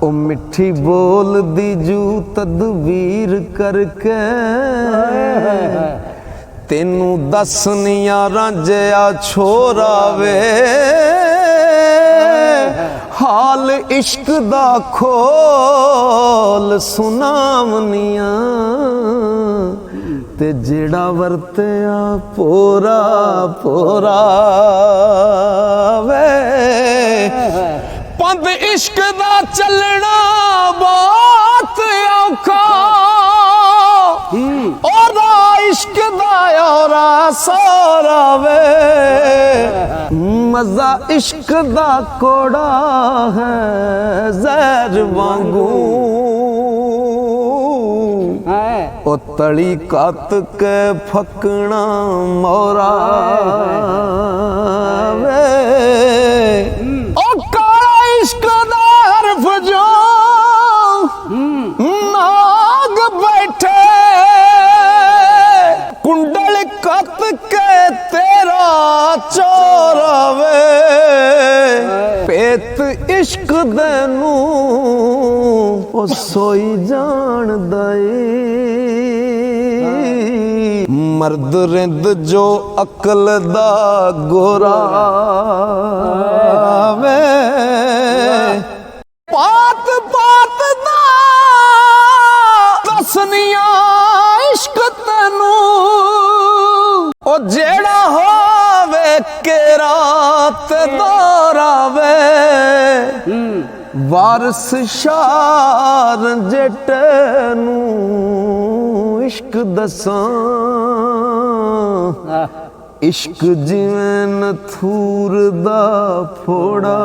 ओ मिठी बोल दी जू तदबीर करके तेनू दसनिया रांझिया छोरा वे हाल इश्क दा खोल सुनावनिया ते जेड़ा वरत्या पोरा पोरा वे पंद इश्क दा चलना बहुत औखा और इश्क दा औरा सारा वे मजा इश्क दा कोड़ा है जहर वांगू ओ तली कत के फकना मोरा वे इश्क दा हरफ जो नाग बैठे कुंडल कत के तेरा चोरावे पेत इश्क देनू ओ सोई जान दई मर्द रिंद जो अकल दा गोरा वे पात पात दा दसनिया इश्क तैनू ओ जेड़ा होवे के रात दोरावे वारस शार जटनू इश्क दसां इश्क जिवें नथूर दा फोड़ा